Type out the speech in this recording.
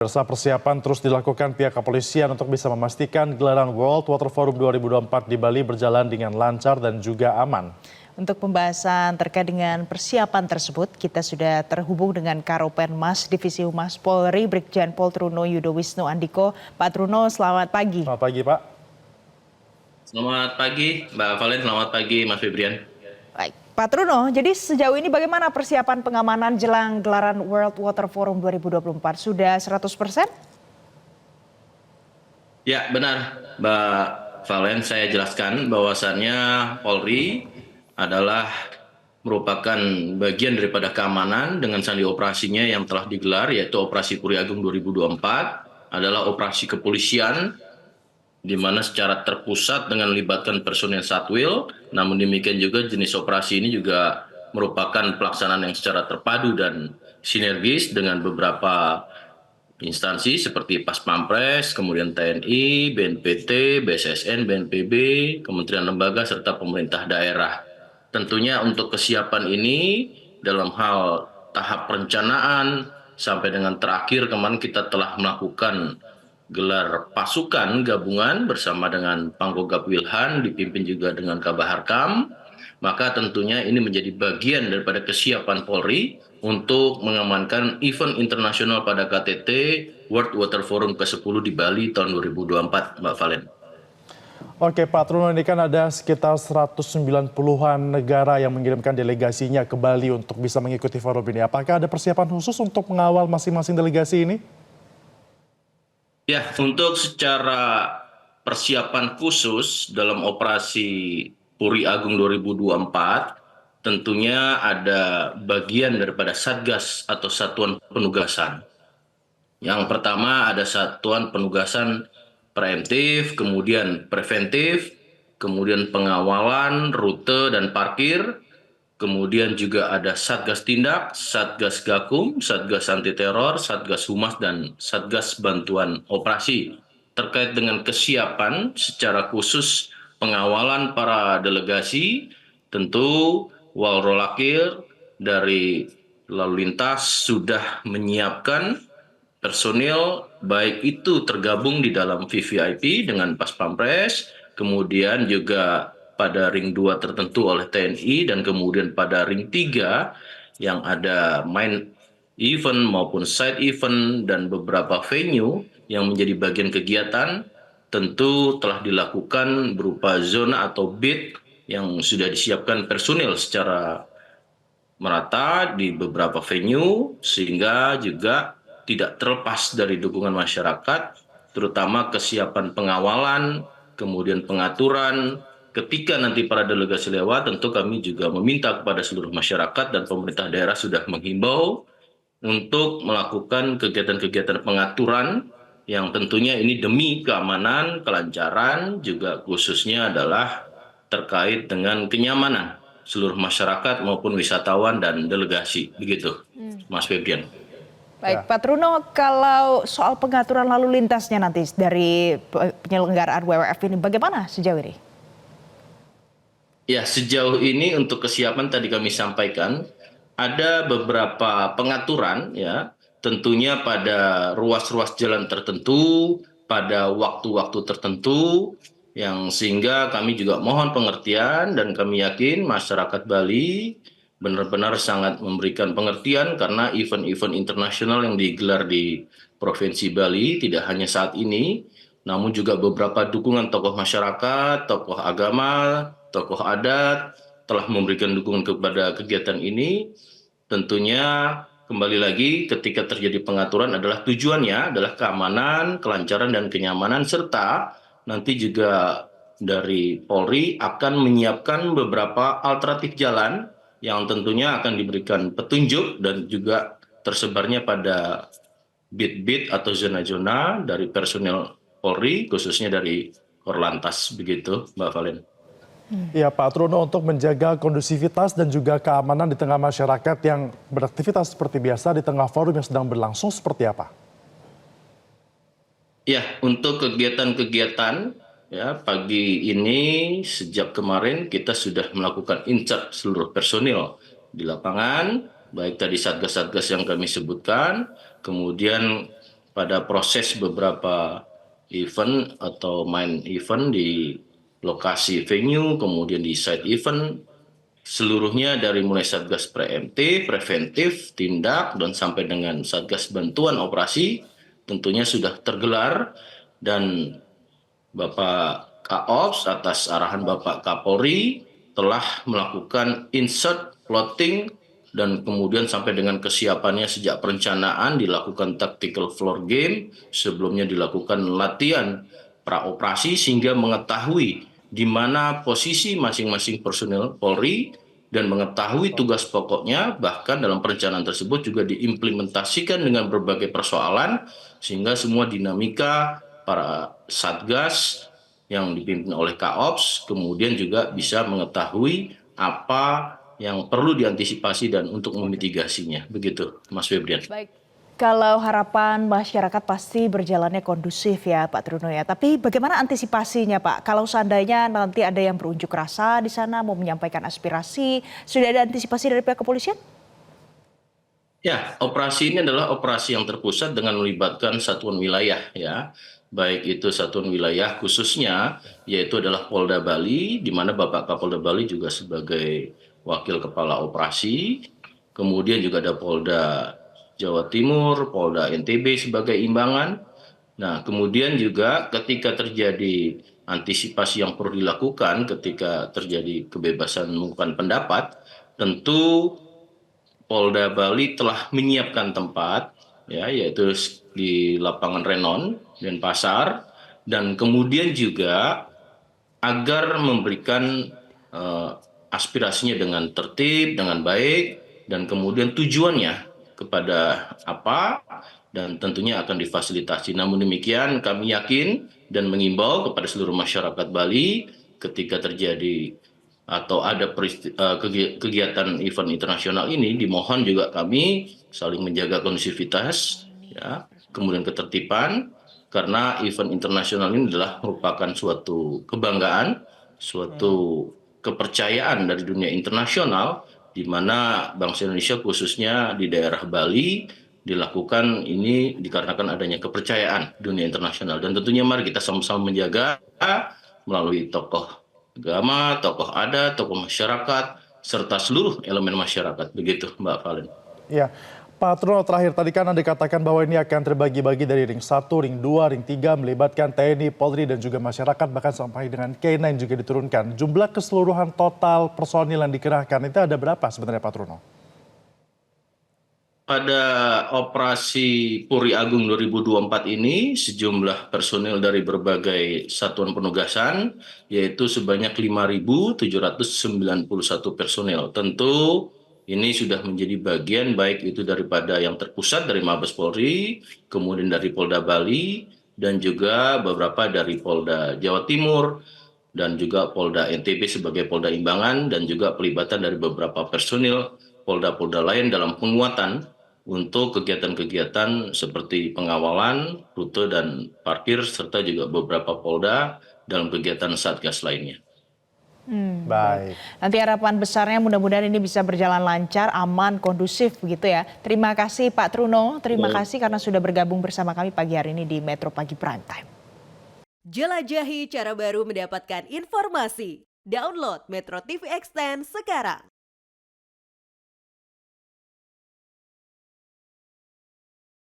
Persiapan terus dilakukan pihak kepolisian untuk bisa memastikan gelaran World Water Forum 2024 di Bali berjalan dengan lancar dan juga aman. Untuk pembahasan terkait dengan persiapan tersebut, kita sudah terhubung dengan Karopenmas Divisi Humas Polri, Brigjen Pol Truno Yudo Wisnu Andiko. Pak Truno, selamat pagi. Selamat pagi, Pak. Selamat pagi, Mbak Valen. Selamat pagi, Mas Febrian. Baik, Pak Truno, jadi sejauh ini bagaimana persiapan pengamanan jelang gelaran World Water Forum 2024? Sudah 100%? Ya, benar, Mbak Valen. Saya jelaskan bahwasannya Polri adalah merupakan bagian daripada keamanan dengan sandi operasinya yang telah digelar, yaitu Operasi Puri Agung 2024, adalah operasi kepolisian di mana secara terpusat dengan melibatkan personel Satwil. Namun demikian juga jenis operasi ini juga merupakan pelaksanaan yang secara terpadu dan sinergis dengan beberapa instansi seperti Pas Pampres, kemudian TNI, BNPT, BSSN, BNPB, kementerian lembaga, serta pemerintah daerah. Tentunya untuk kesiapan ini dalam hal tahap perencanaan sampai dengan terakhir kemarin kita telah melakukan gelar pasukan gabungan bersama dengan Pangkogap Wilhan, dipimpin juga dengan Kabaharkam. Maka tentunya ini menjadi bagian daripada kesiapan Polri untuk mengamankan event internasional pada KTT World Water Forum ke-10 di Bali tahun 2024, Mbak Valen. Oke, Pak Truno, ini kan ada sekitar 190-an negara yang mengirimkan delegasinya ke Bali untuk bisa mengikuti forum ini. Apakah ada persiapan khusus untuk mengawal masing-masing delegasi ini? Ya, untuk secara persiapan khusus dalam operasi Puri Agung 2024, tentunya ada bagian daripada Satgas atau Satuan Penugasan. Yang pertama ada Satuan Penugasan Preemptif, kemudian Preventif, kemudian Pengawalan, Rute, dan Parkir. Kemudian juga ada Satgas Tindak, Satgas Gakum, Satgas Anti Teror, Satgas Humas, dan Satgas Bantuan Operasi. Terkait dengan kesiapan secara khusus pengawalan para delegasi, tentu Walrolakir dari lalu lintas sudah menyiapkan personil baik itu tergabung di dalam VVIP dengan Pas Pampres, kemudian juga pada ring 2 tertentu oleh TNI, dan kemudian pada ring 3 yang ada main event maupun side event dan beberapa venue yang menjadi bagian kegiatan tentu telah dilakukan berupa zona atau beat yang sudah disiapkan personil secara merata di beberapa venue, sehingga juga tidak terlepas dari dukungan masyarakat, terutama kesiapan pengawalan, kemudian pengaturan. Ketika nanti para delegasi lewat, tentu kami juga meminta kepada seluruh masyarakat dan pemerintah daerah sudah menghimbau untuk melakukan kegiatan-kegiatan pengaturan yang tentunya ini demi keamanan, kelancaran, juga khususnya adalah terkait dengan kenyamanan seluruh masyarakat maupun wisatawan dan delegasi. Begitu, Mas Febrian. Baik, Pak Truno, kalau soal pengaturan lalu lintasnya nanti dari penyelenggaraan WWF ini, bagaimana sejauh ini? Ya, sejauh ini untuk kesiapan tadi kami sampaikan, ada beberapa pengaturan ya, tentunya pada ruas-ruas jalan tertentu, pada waktu-waktu tertentu, yang sehingga kami juga mohon pengertian dan kami yakin masyarakat Bali benar-benar sangat memberikan pengertian karena event-event internasional yang digelar di Provinsi Bali tidak hanya saat ini, namun juga beberapa dukungan tokoh masyarakat, tokoh agama, tokoh adat telah memberikan dukungan kepada kegiatan ini. Tentunya kembali lagi ketika terjadi pengaturan adalah tujuannya adalah keamanan, kelancaran, dan kenyamanan, serta nanti juga dari Polri akan menyiapkan beberapa alternatif jalan yang tentunya akan diberikan petunjuk dan juga tersebarnya pada bit-bit atau zona-zona dari personel Polri, khususnya dari Korlantas, begitu Mbak Valen. Ya, Pak Truno, untuk menjaga kondusivitas dan juga keamanan di tengah masyarakat yang beraktivitas seperti biasa di tengah forum yang sedang berlangsung seperti apa? Ya, untuk kegiatan-kegiatan ya pagi ini sejak kemarin kita sudah melakukan insert seluruh personil di lapangan, baik tadi satgas-satgas yang kami sebutkan, kemudian pada proses beberapa event atau main event di lokasi venue, kemudian di site event, seluruhnya dari mulai Satgas preventif, tindak, dan sampai dengan Satgas bantuan operasi tentunya sudah tergelar, dan Bapak Kaops atas arahan Bapak Kapolri telah melakukan insert plotting dan kemudian sampai dengan kesiapannya sejak perencanaan dilakukan tactical floor game, sebelumnya dilakukan latihan praoperasi sehingga mengetahui di mana posisi masing-masing personil Polri dan mengetahui tugas pokoknya. Bahkan dalam perencanaan tersebut juga diimplementasikan dengan berbagai persoalan sehingga semua dinamika para Satgas yang dipimpin oleh Kaops kemudian juga bisa mengetahui apa yang perlu diantisipasi dan untuk memitigasinya. Begitu, Mas Febrian. Baik. Kalau harapan masyarakat pasti berjalannya kondusif ya Pak Truno ya. Tapi bagaimana antisipasinya Pak? Kalau seandainya nanti ada yang berunjuk rasa di sana mau menyampaikan aspirasi, sudah ada antisipasi dari pihak kepolisian? Ya, operasi ini adalah operasi yang terpusat dengan melibatkan satuan wilayah ya. Baik itu satuan wilayah khususnya yaitu adalah Polda Bali, di mana Bapak Kapolda Bali juga sebagai wakil kepala operasi. Kemudian juga ada Polda Jawa Timur, Polda NTB sebagai imbangan. Nah, kemudian juga ketika terjadi antisipasi yang perlu dilakukan ketika terjadi kebebasan mengungkapkan pendapat, tentu Polda Bali telah menyiapkan tempat, ya, yaitu di lapangan Renon, Denpasar, dan kemudian juga agar memberikan aspirasinya dengan tertib, dengan baik, dan kemudian tujuannya kepada apa, dan tentunya akan difasilitasi. Namun demikian kami yakin dan mengimbau kepada seluruh masyarakat Bali ketika terjadi atau ada kegiatan event internasional ini, dimohon juga kami saling menjaga kondusivitas, ya, kemudian ketertiban, karena event internasional ini adalah merupakan suatu kebanggaan, suatu kepercayaan dari dunia internasional, di mana bangsa Indonesia khususnya di daerah Bali dilakukan ini dikarenakan adanya kepercayaan dunia internasional. Dan tentunya mari kita sama-sama menjaga melalui tokoh agama, tokoh adat, tokoh masyarakat, serta seluruh elemen masyarakat. Begitu, Mbak Valen. Ya, Pak Truno, terakhir tadi kan Anda katakan bahwa ini akan terbagi-bagi dari ring 1, ring 2, ring 3, melibatkan TNI, Polri, dan juga masyarakat, bahkan sampai dengan K9 juga diturunkan. Jumlah keseluruhan total personil yang dikerahkan itu ada berapa sebenarnya Pak Truno? Pada operasi Puri Agung 2024 ini, sejumlah personil dari berbagai satuan penugasan, yaitu sebanyak 5.791 personil. Tentu ini sudah menjadi bagian baik itu daripada yang terpusat dari Mabes Polri, kemudian dari Polda Bali, dan juga beberapa dari Polda Jawa Timur, dan juga Polda NTB sebagai Polda Imbangan, dan juga pelibatan dari beberapa personil Polda-Polda lain dalam penguatan untuk kegiatan-kegiatan seperti pengawalan, rute dan parkir, serta juga beberapa Polda dalam kegiatan Satgas lainnya. Baik. Nanti harapan besarnya mudah-mudahan ini bisa berjalan lancar, aman, kondusif begitu ya. Terima kasih Pak Truno, terima kasih karena sudah bergabung bersama kami pagi hari ini di Metro Pagi Prime Time. Jelajahi cara baru mendapatkan informasi. Download Metro TV Extend sekarang.